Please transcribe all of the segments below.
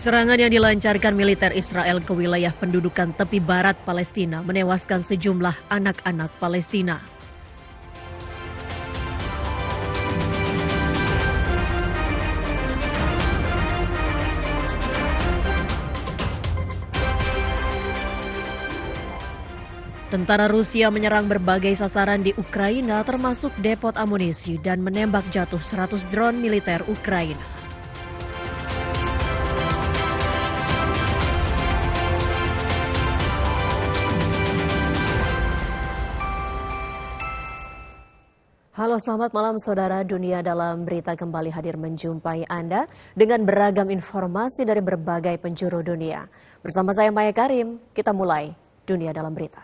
Serangan yang dilancarkan militer Israel ke wilayah pendudukan tepi barat Palestina menewaskan sejumlah anak-anak Palestina. Tentara Rusia menyerang berbagai sasaran di Ukraina termasuk depot amunisi dan menembak jatuh 100 drone militer Ukraina. Halo, selamat malam saudara. Dunia Dalam Berita kembali hadir menjumpai Anda dengan beragam informasi dari berbagai penjuru dunia. Bersama saya Maya Karim, kita mulai Dunia Dalam Berita.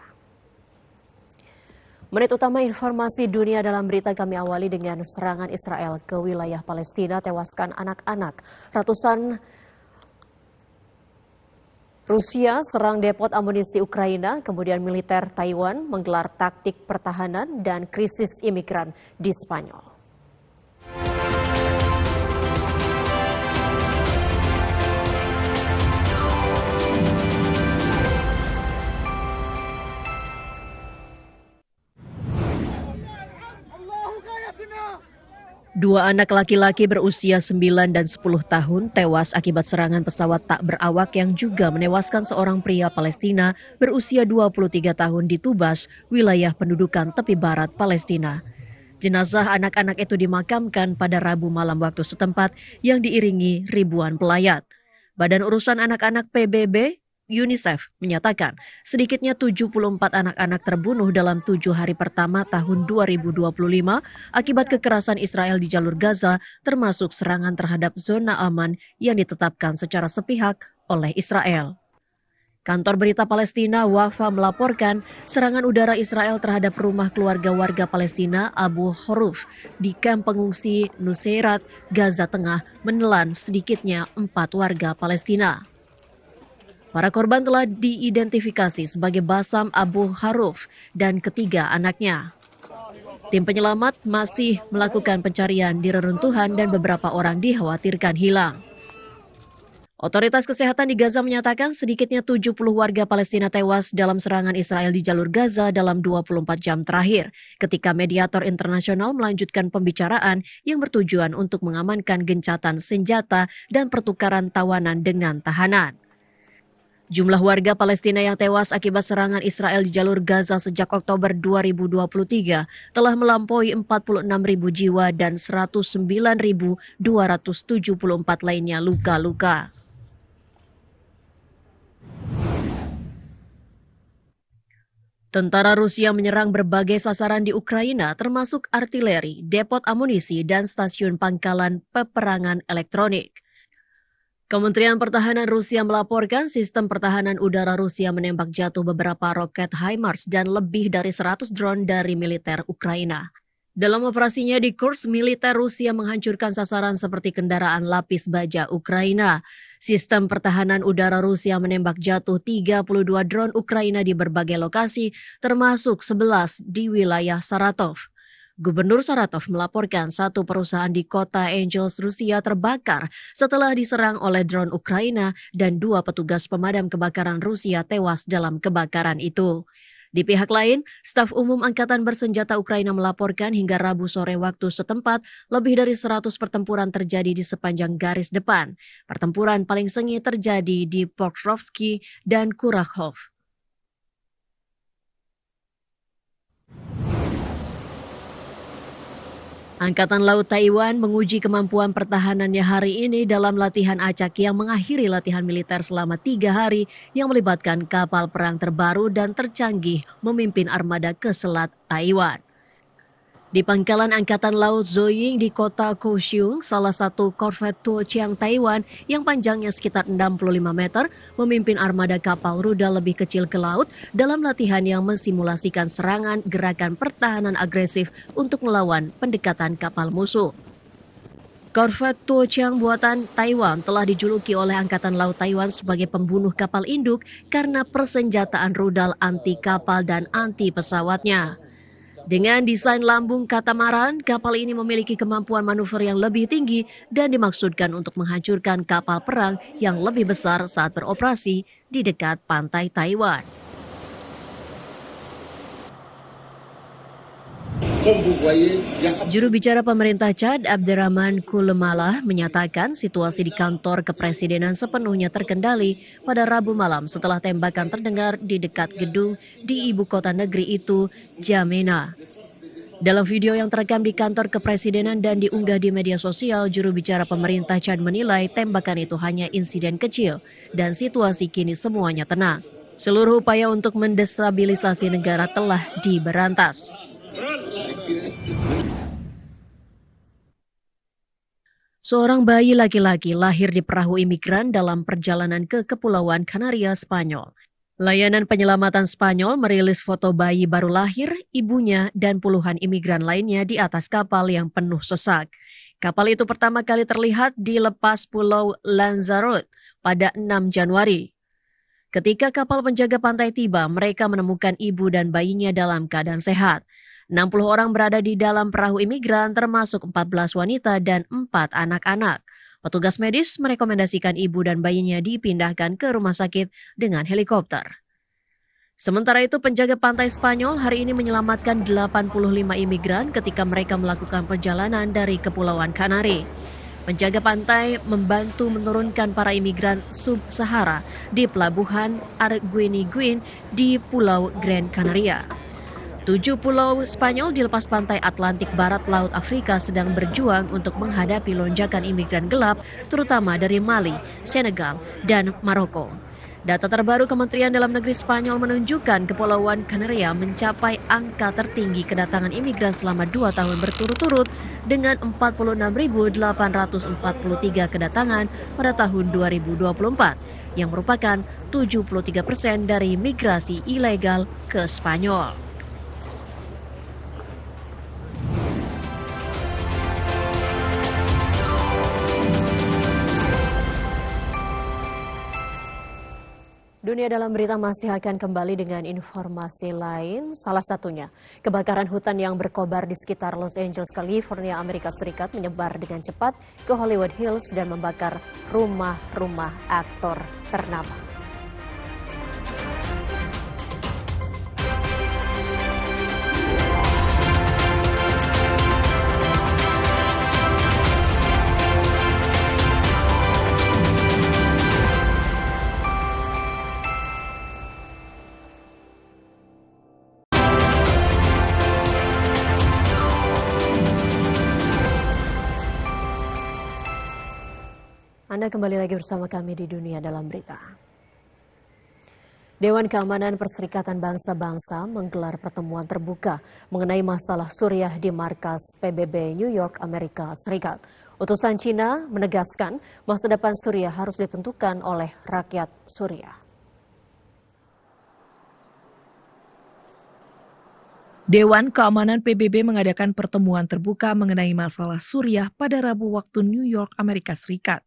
Menit utama informasi Dunia Dalam Berita kami awali dengan serangan Israel ke wilayah Palestina tewaskan anak-anak. Ratusan Rusia serang depot amunisi Ukraina, kemudian militer Taiwan menggelar taktik pertahanan dan krisis imigran di Spanyol. Dua anak laki-laki berusia 9 dan 10 tahun tewas akibat serangan pesawat tak berawak yang juga menewaskan seorang pria Palestina berusia 23 tahun di Tubas, wilayah pendudukan tepi barat Palestina. Jenazah anak-anak itu dimakamkan pada Rabu malam waktu setempat yang diiringi ribuan pelayat. Badan Urusan Anak-anak PBB UNICEF menyatakan sedikitnya 74 anak-anak terbunuh dalam 7 hari pertama tahun 2025 akibat kekerasan Israel di jalur Gaza, termasuk serangan terhadap zona aman yang ditetapkan secara sepihak oleh Israel. Kantor berita Palestina Wafa melaporkan serangan udara Israel terhadap rumah keluarga warga Palestina Abu Horuf di kamp pengungsi Nuseirat, Gaza Tengah menelan sedikitnya 4 warga Palestina. Para korban telah diidentifikasi sebagai Basam Abu Haruf dan ketiga anaknya. Tim penyelamat masih melakukan pencarian di reruntuhan dan beberapa orang dikhawatirkan hilang. Otoritas kesehatan di Gaza menyatakan sedikitnya 70 warga Palestina tewas dalam serangan Israel di jalur Gaza dalam 24 jam terakhir, ketika mediator internasional melanjutkan pembicaraan yang bertujuan untuk mengamankan gencatan senjata dan pertukaran tawanan dengan tahanan. Jumlah warga Palestina yang tewas akibat serangan Israel di jalur Gaza sejak Oktober 2023 telah melampaui 46.000 jiwa dan 109.274 lainnya luka-luka. Tentara Rusia menyerang berbagai sasaran di Ukraina termasuk artileri, depot amunisi, dan stasiun pangkalan peperangan elektronik. Kementerian Pertahanan Rusia melaporkan sistem pertahanan udara Rusia menembak jatuh beberapa roket HIMARS dan lebih dari 100 drone dari militer Ukraina. Dalam operasinya di Kursk, militer Rusia menghancurkan sasaran seperti kendaraan lapis baja Ukraina. Sistem pertahanan udara Rusia menembak jatuh 32 drone Ukraina di berbagai lokasi, termasuk 11 di wilayah Saratov. Gubernur Saratov melaporkan satu perusahaan di kota Angels, Rusia terbakar setelah diserang oleh drone Ukraina dan 2 petugas pemadam kebakaran Rusia tewas dalam kebakaran itu. Di pihak lain, staf umum Angkatan Bersenjata Ukraina melaporkan hingga Rabu sore waktu setempat lebih dari 100 pertempuran terjadi di sepanjang garis depan. Pertempuran paling sengit terjadi di Pokrovsky dan Kurakhov. Angkatan Laut Taiwan menguji kemampuan pertahanannya hari ini dalam latihan acak yang mengakhiri latihan militer selama 3 hari yang melibatkan kapal perang terbaru dan tercanggih memimpin armada ke Selat Taiwan. Di pangkalan Angkatan Laut Zoying di kota Kaohsiung, salah satu korvet Tuo Chiang Taiwan yang panjangnya sekitar 65 meter memimpin armada kapal rudal lebih kecil ke laut dalam latihan yang mensimulasikan serangan gerakan pertahanan agresif untuk melawan pendekatan kapal musuh. Korvet Tuo Chiang buatan Taiwan telah dijuluki oleh Angkatan Laut Taiwan sebagai pembunuh kapal induk karena persenjataan rudal anti kapal dan anti pesawatnya. Dengan desain lambung katamaran, kapal ini memiliki kemampuan manuver yang lebih tinggi dan dimaksudkan untuk menghancurkan kapal perang yang lebih besar saat beroperasi di dekat pantai Taiwan. Juru bicara pemerintah Chad, Abderrahman Koulemala, menyatakan situasi di kantor kepresidenan sepenuhnya terkendali pada Rabu malam setelah tembakan terdengar di dekat gedung di ibu kota negeri itu, N'Djamena. Dalam video yang terekam di kantor kepresidenan dan diunggah di media sosial, juru bicara pemerintah Chad menilai tembakan itu hanya insiden kecil dan situasi kini semuanya tenang. Seluruh upaya untuk mendestabilisasi negara telah diberantas. Seorang bayi laki-laki lahir di perahu imigran dalam perjalanan ke Kepulauan Kanaria, Spanyol. Layanan penyelamatan Spanyol merilis foto bayi baru lahir, ibunya, dan puluhan imigran lainnya di atas kapal yang penuh sesak. Kapal itu pertama kali terlihat di lepas Pulau Lanzarote pada 6 Januari. Ketika kapal penjaga pantai tiba, mereka menemukan ibu dan bayinya dalam keadaan sehat. 60 orang berada di dalam perahu imigran termasuk 14 wanita dan 4 anak-anak. Petugas medis merekomendasikan ibu dan bayinya dipindahkan ke rumah sakit dengan helikopter. Sementara itu, penjaga pantai Spanyol hari ini menyelamatkan 85 imigran ketika mereka melakukan perjalanan dari Kepulauan Kanari. Penjaga pantai membantu menurunkan para imigran sub-Sahara di pelabuhan Arguineguin di Pulau Gran Canaria. 7 pulau Spanyol di lepas pantai Atlantik Barat Laut Afrika sedang berjuang untuk menghadapi lonjakan imigran gelap, terutama dari Mali, Senegal, dan Maroko. Data terbaru Kementerian Dalam Negeri Spanyol menunjukkan Kepulauan Kanaria mencapai angka tertinggi kedatangan imigran selama 2 tahun berturut-turut dengan 46.843 kedatangan pada tahun 2024, yang merupakan 73% dari migrasi ilegal ke Spanyol. Dunia Dalam Berita masih akan kembali dengan informasi lain, salah satunya kebakaran hutan yang berkobar di sekitar Los Angeles, California, Amerika Serikat menyebar dengan cepat ke Hollywood Hills dan membakar rumah-rumah aktor ternama. Anda kembali lagi bersama kami di Dunia Dalam Berita. Dewan Keamanan Perserikatan Bangsa-Bangsa menggelar pertemuan terbuka mengenai masalah Suriah di markas PBB New York, Amerika Serikat. Utusan Cina menegaskan masa depan Suriah harus ditentukan oleh rakyat Suriah. Dewan Keamanan PBB mengadakan pertemuan terbuka mengenai masalah Suriah pada Rabu waktu New York, Amerika Serikat.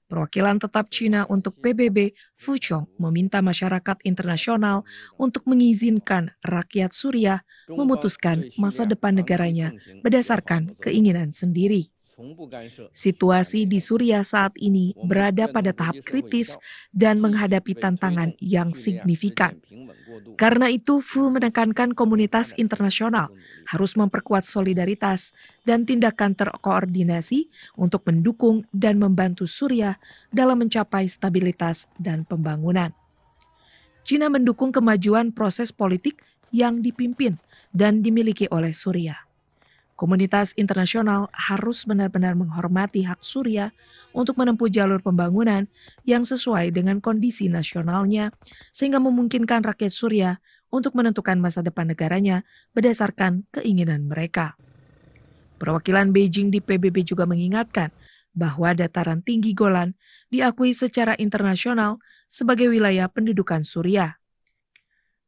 Perwakilan tetap Cina untuk PBB, Fu Chong, meminta masyarakat internasional untuk mengizinkan rakyat Suriah memutuskan masa depan negaranya berdasarkan keinginan sendiri. Situasi di Suriah saat ini berada pada tahap kritis dan menghadapi tantangan yang signifikan. Karena itu, Fu menekankan komunitas internasional harus memperkuat solidaritas dan tindakan terkoordinasi untuk mendukung dan membantu Suriah dalam mencapai stabilitas dan pembangunan. Cina mendukung kemajuan proses politik yang dipimpin dan dimiliki oleh Suriah. Komunitas internasional harus benar-benar menghormati hak Suriah untuk menempuh jalur pembangunan yang sesuai dengan kondisi nasionalnya, sehingga memungkinkan rakyat Suriah untuk menentukan masa depan negaranya berdasarkan keinginan mereka. Perwakilan Beijing di PBB juga mengingatkan bahwa dataran tinggi Golan diakui secara internasional sebagai wilayah pendudukan Suriah.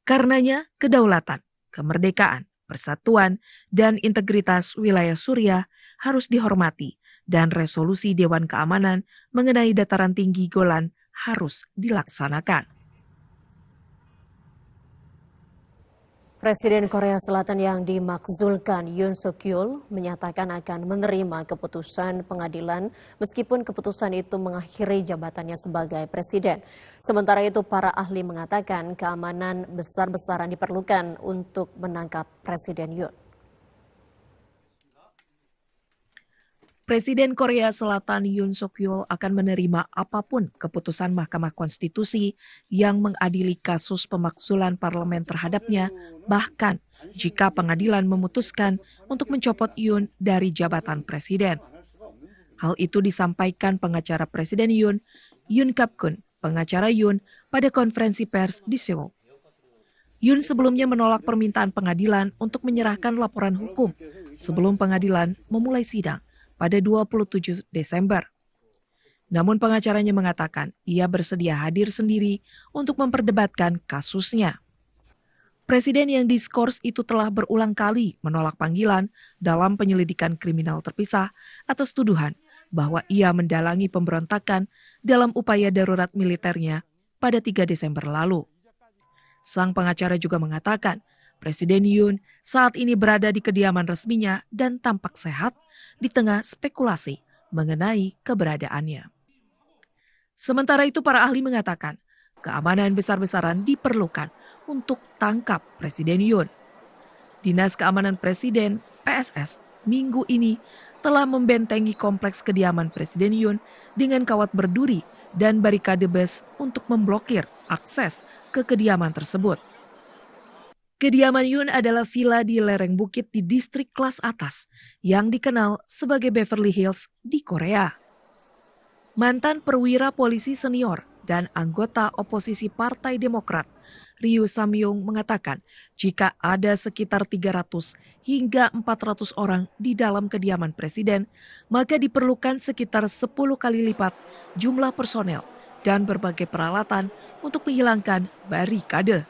Karenanya, kedaulatan, kemerdekaan, persatuan, dan integritas wilayah Suriah harus dihormati dan resolusi Dewan Keamanan mengenai dataran tinggi Golan harus dilaksanakan. Presiden Korea Selatan yang dimakzulkan Yoon Suk Yeol menyatakan akan menerima keputusan pengadilan meskipun keputusan itu mengakhiri jabatannya sebagai presiden. Sementara itu para ahli mengatakan keamanan besar-besaran diperlukan untuk menangkap Presiden Yoon. Presiden Korea Selatan Yoon Suk Yeol akan menerima apapun keputusan Mahkamah Konstitusi yang mengadili kasus pemakzulan parlemen terhadapnya, bahkan jika pengadilan memutuskan untuk mencopot Yoon dari jabatan presiden. Hal itu disampaikan pengacara Presiden Yoon, Yoon Kap-kun, pengacara Yoon, pada konferensi pers di Seoul. Yoon sebelumnya menolak permintaan pengadilan untuk menyerahkan laporan hukum sebelum pengadilan memulai sidang pada 27 Desember. Namun pengacaranya mengatakan ia bersedia hadir sendiri untuk memperdebatkan kasusnya. Presiden yang diskors itu telah berulang kali menolak panggilan dalam penyelidikan kriminal terpisah atas tuduhan bahwa ia mendalangi pemberontakan dalam upaya darurat militernya pada 3 Desember lalu. Sang pengacara juga mengatakan Presiden Yoon saat ini berada di kediaman resminya dan tampak sehat di tengah spekulasi mengenai keberadaannya. Sementara itu para ahli mengatakan keamanan besar-besaran diperlukan untuk tangkap Presiden Yoon. Dinas Keamanan Presiden PSS minggu ini telah membentengi kompleks kediaman Presiden Yoon dengan kawat berduri dan barikade bus untuk memblokir akses ke kediaman tersebut. Kediaman Yoon adalah villa di lereng bukit di distrik kelas atas yang dikenal sebagai Beverly Hills di Korea. Mantan perwira polisi senior dan anggota oposisi Partai Demokrat, Ryu Samyong mengatakan jika ada sekitar 300 hingga 400 orang di dalam kediaman presiden, maka diperlukan sekitar 10 kali lipat jumlah personel dan berbagai peralatan untuk menghilangkan barikade.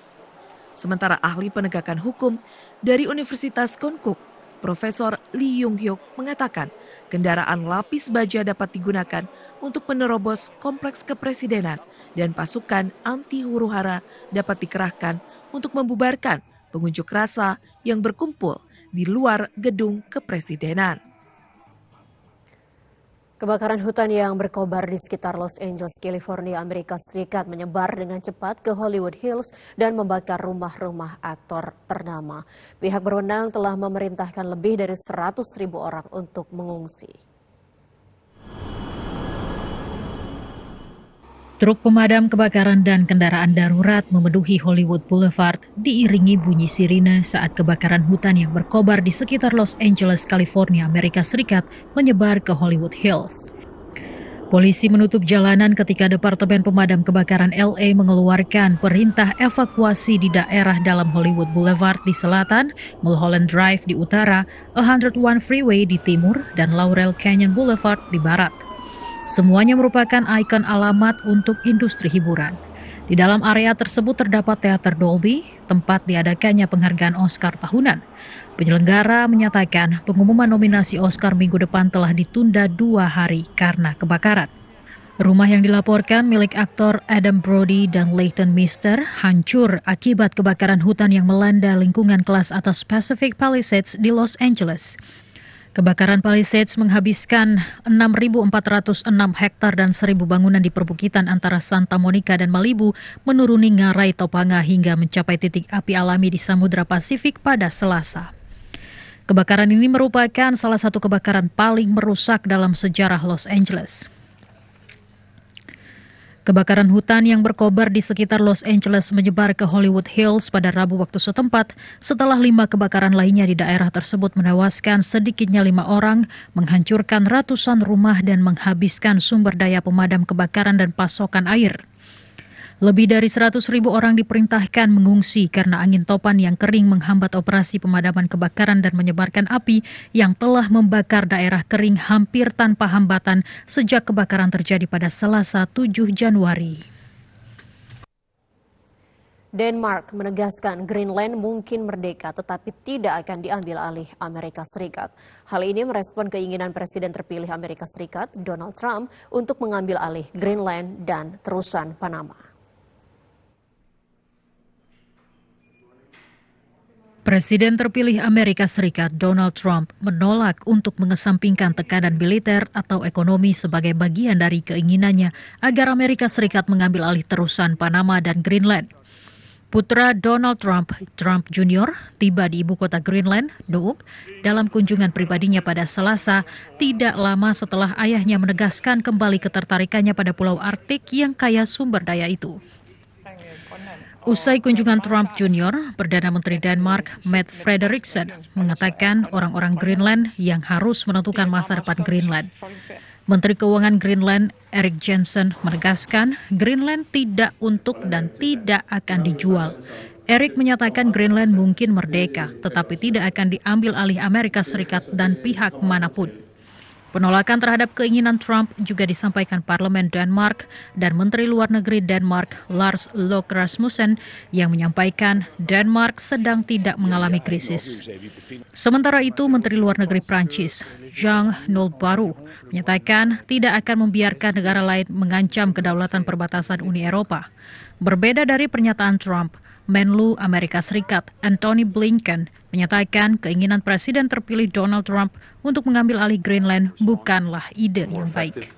Sementara ahli penegakan hukum dari Universitas Konkuk, Profesor Lee Yong-hyuk mengatakan kendaraan lapis baja dapat digunakan untuk menerobos kompleks kepresidenan dan pasukan anti huru-hara dapat dikerahkan untuk membubarkan pengunjuk rasa yang berkumpul di luar gedung kepresidenan. Kebakaran hutan yang berkobar di sekitar Los Angeles, California, Amerika Serikat menyebar dengan cepat ke Hollywood Hills dan membakar rumah-rumah aktor ternama. Pihak berwenang telah memerintahkan lebih dari 100.000 orang untuk mengungsi. Truk pemadam kebakaran dan kendaraan darurat memenuhi Hollywood Boulevard diiringi bunyi sirine saat kebakaran hutan yang berkobar di sekitar Los Angeles, California, Amerika Serikat menyebar ke Hollywood Hills. Polisi menutup jalanan ketika Departemen Pemadam Kebakaran LA mengeluarkan perintah evakuasi di daerah dalam Hollywood Boulevard di selatan, Mulholland Drive di utara, 101 Freeway di timur, dan Laurel Canyon Boulevard di barat. Semuanya merupakan ikon alamat untuk industri hiburan. Di dalam area tersebut terdapat teater Dolby, tempat diadakannya penghargaan Oscar tahunan. Penyelenggara menyatakan pengumuman nominasi Oscar minggu depan telah ditunda 2 hari karena kebakaran. Rumah yang dilaporkan milik aktor Adam Brody dan Leighton Meester hancur akibat kebakaran hutan yang melanda lingkungan kelas atas Pacific Palisades di Los Angeles. Kebakaran Palisades menghabiskan 6.406 hektar dan 1.000 bangunan di perbukitan antara Santa Monica dan Malibu, menuruni ngarai Topanga hingga mencapai titik api alami di Samudra Pasifik pada Selasa. Kebakaran ini merupakan salah satu kebakaran paling merusak dalam sejarah Los Angeles. Kebakaran hutan yang berkobar di sekitar Los Angeles menyebar ke Hollywood Hills pada Rabu waktu setempat setelah 5 kebakaran lainnya di daerah tersebut menewaskan sedikitnya 5 orang, menghancurkan ratusan rumah dan menghabiskan sumber daya pemadam kebakaran dan pasokan air. Lebih dari 100.000 orang diperintahkan mengungsi karena angin topan yang kering menghambat operasi pemadaman kebakaran dan menyebarkan api yang telah membakar daerah kering hampir tanpa hambatan sejak kebakaran terjadi pada Selasa 7 Januari. Denmark menegaskan Greenland mungkin merdeka tetapi tidak akan diambil alih Amerika Serikat. Hal ini merespon keinginan Presiden terpilih Amerika Serikat, Donald Trump, untuk mengambil alih Greenland dan terusan Panama. Presiden terpilih Amerika Serikat Donald Trump menolak untuk mengesampingkan tekanan militer atau ekonomi sebagai bagian dari keinginannya agar Amerika Serikat mengambil alih terusan Panama dan Greenland. Putra Donald Trump, Trump Jr., tiba di ibu kota Greenland, Nuuk, dalam kunjungan pribadinya pada Selasa, tidak lama setelah ayahnya menegaskan kembali ketertarikannya pada Pulau Arktik yang kaya sumber daya itu. Usai kunjungan Trump Jr., Perdana Menteri Denmark, Mette Frederiksen, mengatakan orang-orang Greenland yang harus menentukan masa depan Greenland. Menteri Keuangan Greenland, Erik Jensen, menegaskan Greenland tidak untuk dan tidak akan dijual. Erik menyatakan Greenland mungkin merdeka, tetapi tidak akan diambil alih Amerika Serikat dan pihak manapun. Penolakan terhadap keinginan Trump juga disampaikan Parlemen Denmark dan Menteri Luar Negeri Denmark Lars Løkke Rasmussen yang menyampaikan Denmark sedang tidak mengalami krisis. Sementara itu, Menteri Luar Negeri Prancis Jean-Noël Barrot menyatakan tidak akan membiarkan negara lain mengancam kedaulatan perbatasan Uni Eropa. Berbeda dari pernyataan Trump, Menlu Amerika Serikat Antony Blinken menyatakan keinginan Presiden terpilih Donald Trump untuk mengambil alih Greenland bukanlah ide yang baik.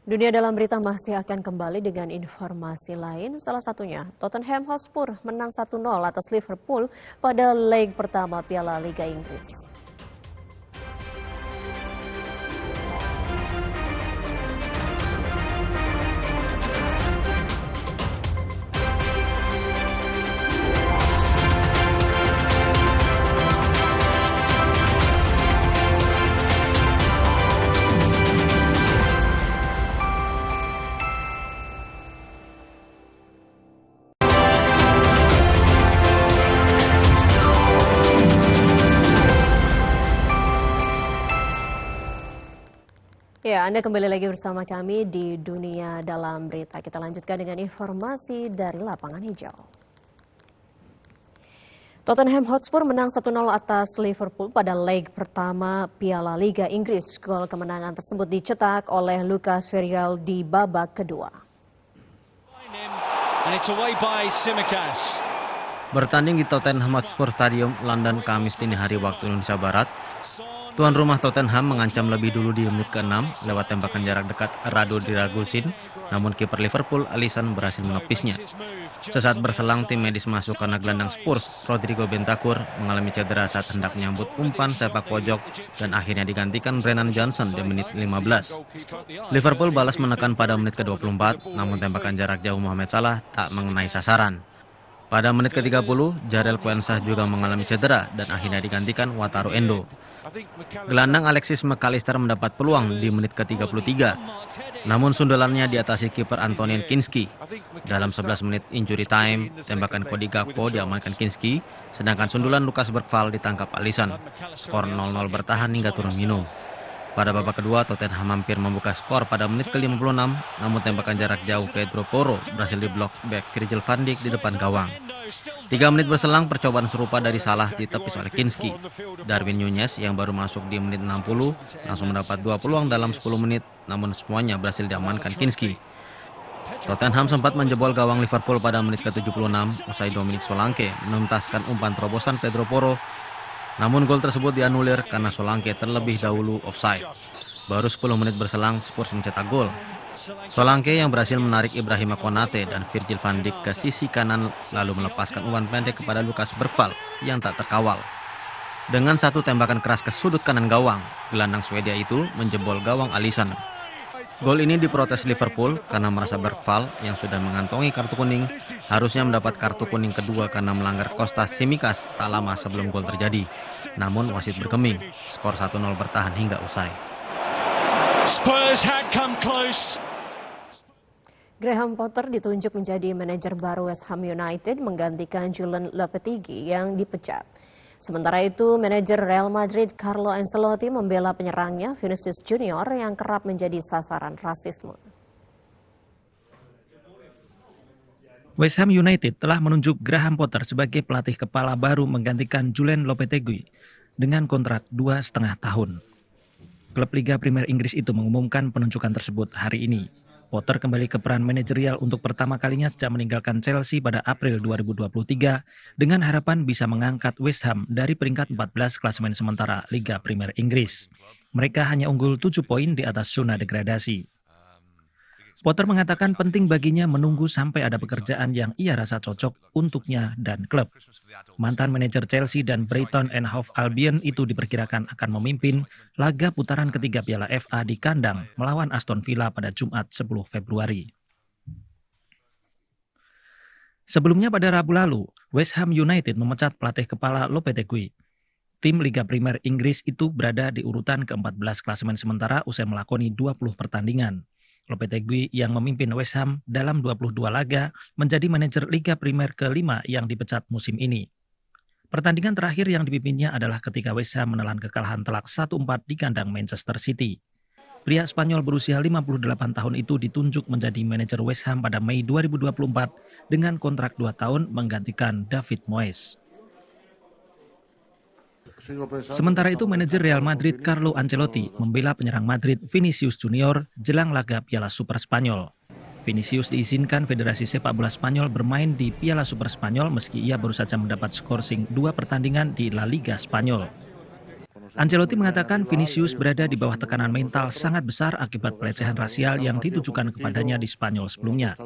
Dunia dalam berita masih akan kembali dengan informasi lain. Salah satunya, Tottenham Hotspur menang 1-0 atas Liverpool pada leg pertama Piala Liga Inggris. Ya, Anda kembali lagi bersama kami di Dunia Dalam Berita. Kita lanjutkan dengan informasi dari lapangan hijau. Tottenham Hotspur menang 1-0 atas Liverpool pada leg pertama Piala Liga Inggris. Gol kemenangan tersebut dicetak oleh Lucas Ferreira di babak kedua. Bertanding di Tottenham Hotspur Stadium, London, Kamis dini hari waktu Indonesia Barat, tuan rumah Tottenham mengancam lebih dulu di menit ke-6 lewat tembakan jarak dekat Radu Dragusin, namun kiper Liverpool Alisson berhasil menepisnya. Sesaat berselang tim medis masuk karena gelandang Spurs Rodrigo Bentancur mengalami cedera saat hendak menyambut umpan sepak pojok dan akhirnya digantikan Brennan Johnson di menit 15. Liverpool balas menekan pada menit ke-24, namun tembakan jarak jauh Mohamed Salah tak mengenai sasaran. Pada menit ke-30, Jarell Quansah juga mengalami cedera dan akhirnya digantikan Wataru Endo. Gelandang Alexis McAllister mendapat peluang di menit ke-33, namun sundulannya diatasi kiper Antonin Kinski. Dalam 11 menit injury time, tembakan Cody Gakpo diamankan Kinski, sedangkan sundulan Lucas Bergvall ditangkap Alisson. Skor 0-0 bertahan hingga turun minum. Pada babak kedua, Tottenham hampir membuka skor pada menit ke-56, namun tembakan jarak jauh Pedro Porro berhasil diblok back Virgil van Dijk di depan gawang. 3 menit berselang, percobaan serupa dari Salah ditepis oleh Kinski. Darwin Núñez yang baru masuk di menit 60 langsung mendapat 2 peluang dalam 10 menit, namun semuanya berhasil diamankan Kinski. Tottenham sempat menjebol gawang Liverpool pada menit ke-76 usai Dominic Solanke menuntaskan umpan terobosan Pedro Porro. Namun gol tersebut dianulir karena Solanke terlebih dahulu offside. Baru 10 menit berselang, Spurs mencetak gol. Solanke yang berhasil menarik Ibrahima Konate dan Virgil van Dijk ke sisi kanan lalu melepaskan umpan pendek kepada Lucas Bergvall yang tak terkawal. Dengan satu tembakan keras ke sudut kanan gawang, gelandang Swedia itu menjebol gawang Alisson. Gol ini diprotes Liverpool karena merasa Bergvall yang sudah mengantongi kartu kuning harusnya mendapat kartu kuning kedua karena melanggar Kostas Tsimikas tak lama sebelum gol terjadi. Namun wasit bergeming, skor 1-0 bertahan hingga usai. Spurs had come close. Graham Potter ditunjuk menjadi manajer baru West Ham United menggantikan Julen Lopetegui yang dipecat. Sementara itu, manajer Real Madrid Carlo Ancelotti membela penyerangnya Vinicius Junior yang kerap menjadi sasaran rasisme. West Ham United telah menunjuk Graham Potter sebagai pelatih kepala baru menggantikan Julen Lopetegui dengan kontrak 2,5 tahun. Klub Liga Premier Inggris itu mengumumkan penunjukan tersebut hari ini. Potter kembali ke peran manajerial untuk pertama kalinya sejak meninggalkan Chelsea pada April 2023 dengan harapan bisa mengangkat West Ham dari peringkat 14 klasemen sementara Liga Premier Inggris. Mereka hanya unggul 7 poin di atas zona degradasi. Potter mengatakan penting baginya menunggu sampai ada pekerjaan yang ia rasa cocok untuknya dan klub. Mantan manajer Chelsea dan Brighton and Hove Albion itu diperkirakan akan memimpin laga putaran ketiga Piala FA di kandang melawan Aston Villa pada Jumat 10 Februari. Sebelumnya pada Rabu lalu, West Ham United memecat pelatih kepala Lopetegui. Tim Liga Premier Inggris itu berada di urutan ke-14 klasemen sementara usai melakoni 20 pertandingan. Lopetegui yang memimpin West Ham dalam 22 laga menjadi manajer Liga Primer ke-5 yang dipecat musim ini. Pertandingan terakhir yang dipimpinnya adalah ketika West Ham menelan kekalahan telak 1-4 di kandang Manchester City. Pria Spanyol berusia 58 tahun itu ditunjuk menjadi manajer West Ham pada Mei 2024 dengan kontrak 2 tahun menggantikan David Moyes. Sementara itu, manajer Real Madrid Carlo Ancelotti membela penyerang Madrid Vinicius Junior jelang laga Piala Super Spanyol. Vinicius diizinkan Federasi Sepak Bola Spanyol bermain di Piala Super Spanyol meski ia baru saja mendapat skorsing 2 pertandingan di La Liga Spanyol. Ancelotti mengatakan Vinicius berada di bawah tekanan mental sangat besar akibat pelecehan rasial yang ditujukan kepadanya di Spanyol sebelumnya.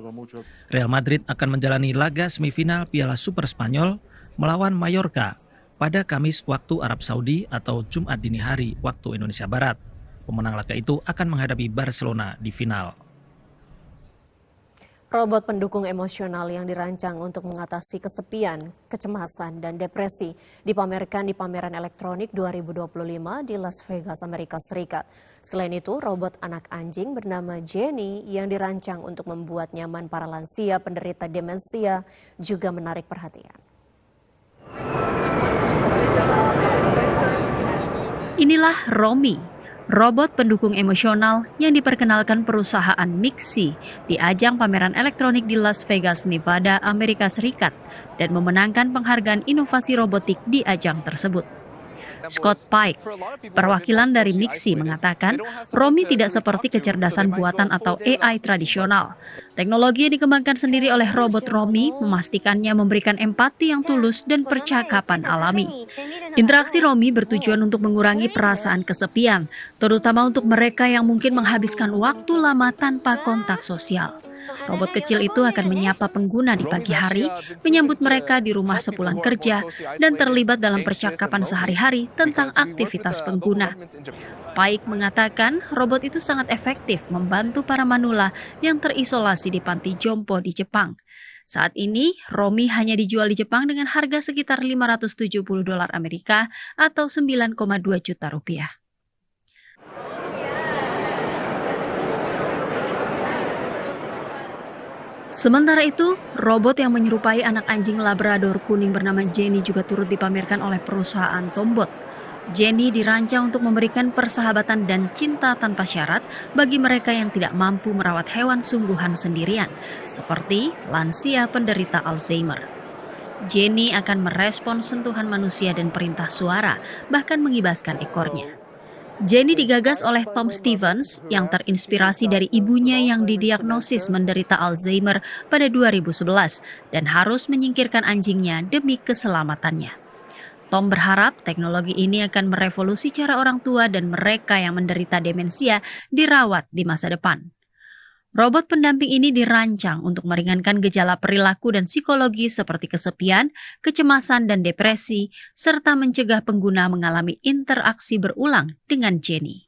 Real Madrid akan menjalani laga semifinal Piala Super Spanyol melawan Mallorca pada Kamis waktu Arab Saudi atau Jumat dini hari waktu Indonesia Barat. Pemenang laga itu akan menghadapi Barcelona di final. Robot pendukung emosional yang dirancang untuk mengatasi kesepian, kecemasan, dan depresi dipamerkan di pameran elektronik 2025 di Las Vegas, Amerika Serikat. Selain itu, robot anak anjing bernama Jenny yang dirancang untuk membuat nyaman para lansia penderita demensia juga menarik perhatian. Inilah Romi, robot pendukung emosional yang diperkenalkan perusahaan Mixi di ajang pameran elektronik di Las Vegas, Nevada, Amerika Serikat dan memenangkan penghargaan inovasi robotik di ajang tersebut. Scott Pike, perwakilan dari Mixi, mengatakan Romi tidak seperti kecerdasan buatan atau AI tradisional. Teknologi yang dikembangkan sendiri oleh robot Romi memastikannya memberikan empati yang tulus dan percakapan alami. Interaksi Romi bertujuan untuk mengurangi perasaan kesepian, terutama untuk mereka yang mungkin menghabiskan waktu lama tanpa kontak sosial. Robot kecil itu akan menyapa pengguna di pagi hari, menyambut mereka di rumah sepulang kerja, dan terlibat dalam percakapan sehari-hari tentang aktivitas pengguna. Pike mengatakan robot itu sangat efektif membantu para manula yang terisolasi di panti jompo di Jepang. Saat ini, Romi hanya dijual di Jepang dengan harga sekitar $570 Amerika atau 9,2 juta rupiah. Sementara itu, robot yang menyerupai anak anjing Labrador kuning bernama Jenny juga turut dipamerkan oleh perusahaan Tombot. Jenny dirancang untuk memberikan persahabatan dan cinta tanpa syarat bagi mereka yang tidak mampu merawat hewan sungguhan sendirian, seperti lansia penderita Alzheimer. Jenny akan merespon sentuhan manusia dan perintah suara, bahkan mengibaskan ekornya. Jenny digagas oleh Tom Stevens yang terinspirasi dari ibunya yang didiagnosis menderita Alzheimer pada 2011 dan harus menyingkirkan anjingnya demi keselamatannya. Tom berharap teknologi ini akan merevolusi cara orang tua dan mereka yang menderita demensia dirawat di masa depan. Robot pendamping ini dirancang untuk meringankan gejala perilaku dan psikologi seperti kesepian, kecemasan, dan depresi, serta mencegah pengguna mengalami interaksi berulang dengan Jenny.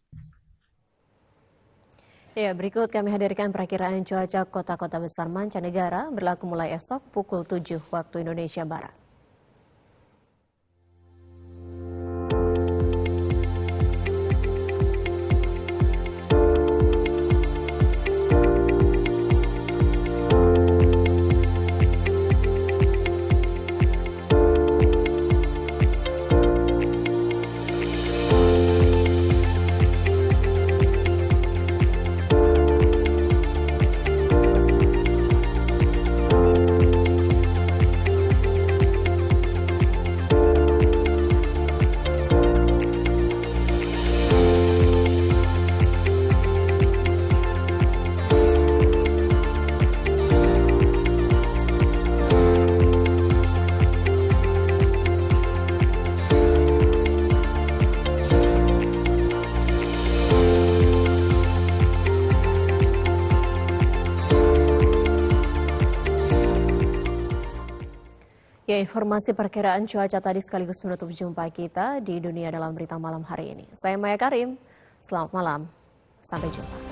Ya, berikut kami hadirkan perakiraan cuaca kota-kota besar mancanegara berlaku mulai esok pukul 7 waktu Indonesia Barat. Ya, informasi perkiraan cuaca tadi sekaligus menutup jumpa kita di Dunia Dalam Berita Malam hari ini. Saya Maya Karim, selamat malam, sampai jumpa.